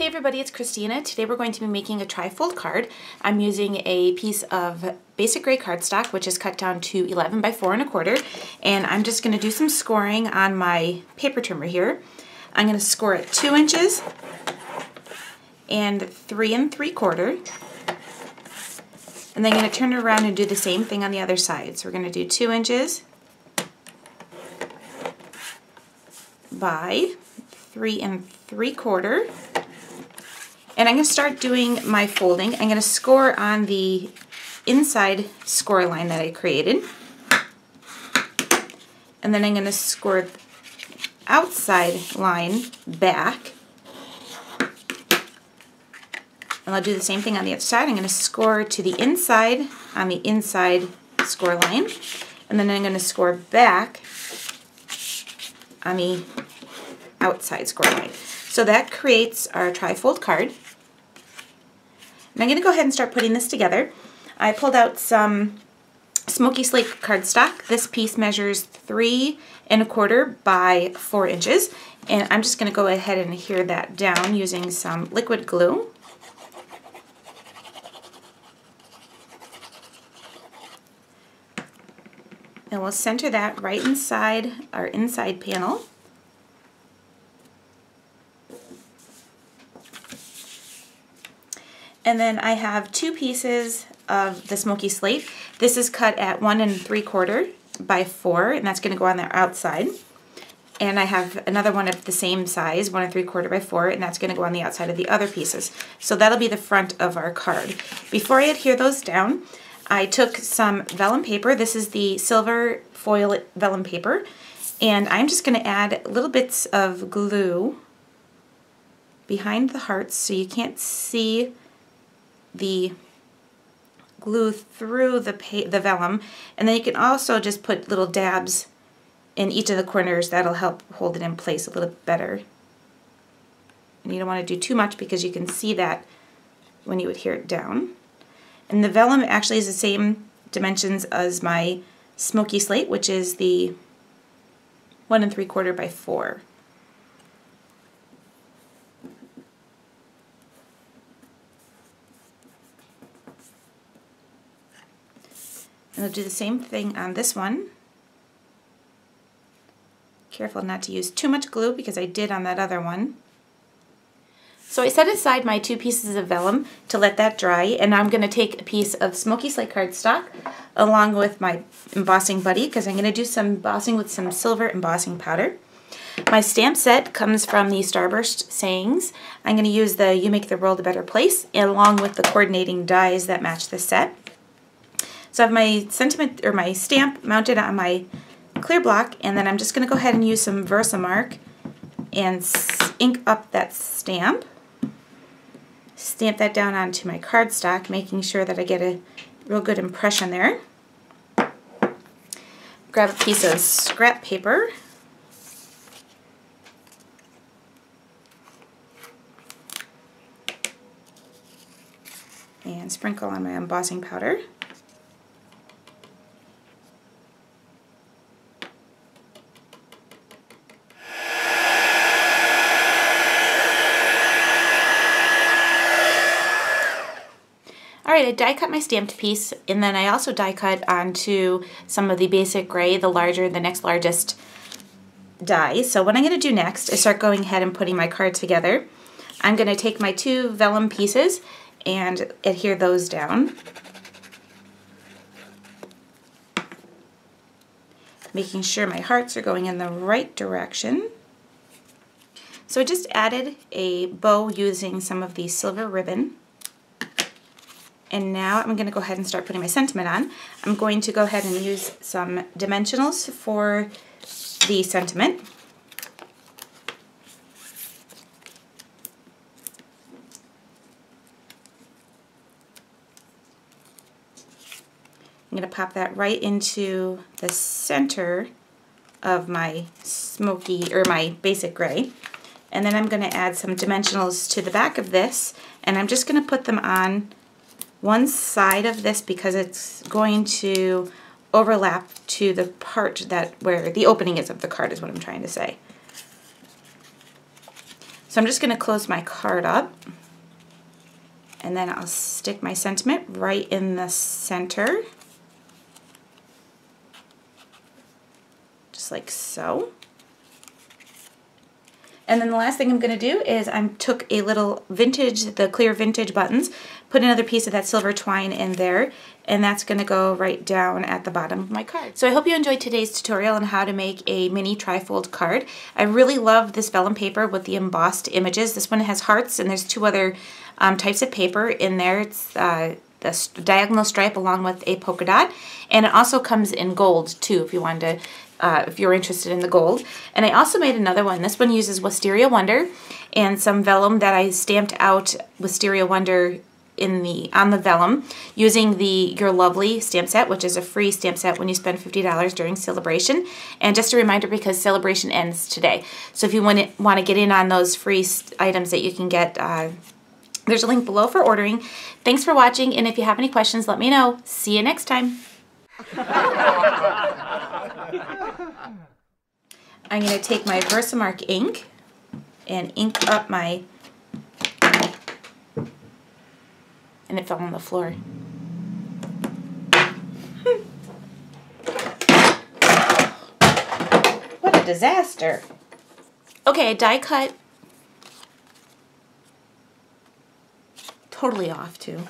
Hey everybody, it's Christina. Today we're going to be making a tri-fold card. I'm using a piece of basic gray cardstock, which is cut down to 11 by 4 1/4, and I'm just going to do some scoring on my paper trimmer here. I'm going to score it 2 inches and 3 3/4, and then I'm going to turn it around and do the same thing on the other side. So we're going to do 2 inches by 3 3/4. And I'm going to start doing my folding. I'm going to score on the inside score line that I created. And then I'm going to score the outside line back. And I'll do the same thing on the other side. I'm going to score to the inside on the inside score line. And then I'm going to score back on the outside score line. So that creates our tri-fold card. And I'm going to go ahead and start putting this together. I pulled out some smoky slate cardstock. This piece measures 3 1/4 by 4 inches. And I'm just going to go ahead and adhere that down using some liquid glue. And we'll center that right inside our inside panel. And then I have 2 pieces of the smoky slate. This is cut at 1 3/4 by 4, and that's going to go on the outside. And I have another one of the same size, 1 3/4 by 4, and that's going to go on the outside of the other pieces. So that'll be the front of our card. Before I adhere those down, I took some vellum paper. This is the silver foil vellum paper, and I'm just going to add little bits of glue behind the hearts so you can't see the glue through the vellum, and then you can also just put little dabs in each of the corners. That'll help hold it in place a little better. And you don't want to do too much because you can see that when you adhere it down. And the vellum actually is the same dimensions as my smoky slate, which is the 1 3/4 by 4. And I'll do the same thing on this one. Careful not to use too much glue because I did on that other one. So I set aside my 2 pieces of vellum to let that dry, and I'm going to take a piece of smoky slate cardstock along with my embossing buddy because I'm going to do some embossing with some silver embossing powder. My stamp set comes from the Starburst sayings. I'm going to use the You Make the World a Better Place along with the coordinating dies that match the set. So I have my my stamp mounted on my clear block, and then I'm just going to go ahead and use some Versamark and ink up that stamp. Stamp that down onto my cardstock, making sure that I get a real good impression there. Grab a piece of scrap paper. And sprinkle on my embossing powder. Alright, I die cut my stamped piece, and then I also die cut onto some of the basic gray, the next largest die. So what I'm going to do next is start going ahead and putting my card together. I'm going to take my 2 vellum pieces and adhere those down, making sure my hearts are going in the right direction. So I just added a bow using some of the silver ribbon. And now I'm going to go ahead and start putting my sentiment on. I'm going to go ahead and use some dimensionals for the sentiment. I'm going to pop that right into the center of my my basic gray. And then I'm going to add some dimensionals to the back of this, and I'm just going to put them on one side of this because it's going to overlap to the part where the opening is of the card, is what I'm trying to say. So I'm just going to close my card up, and then I'll stick my sentiment right in the center, just like so. And then the last thing I'm going to do is I took a little vintage, the clear vintage buttons, put another piece of that silver twine in there, and that's going to go right down at the bottom of my card. So I hope you enjoyed today's tutorial on how to make a mini trifold card. I really love this vellum paper with the embossed images. This one has hearts, and there's two other types of paper in there. It's the diagonal stripe along with a polka dot, and it also comes in gold too if you wanted to. If you're interested in the gold. And I also made another one. This one uses Wisteria Wonder and some vellum that I stamped out Wisteria Wonder on the vellum using the Your Lovely stamp set, which is a free stamp set when you spend $50 during Sale-A-Bration. And just a reminder, because Sale-A-Bration ends today. So if you want to get in on those free items that you can get, there's a link below for ordering. Thanks for watching, and if you have any questions, let me know. See you next time. I'm going to take my Versamark ink and ink up my, and it fell on the floor. What a disaster. Okay, I die cut. Totally off too.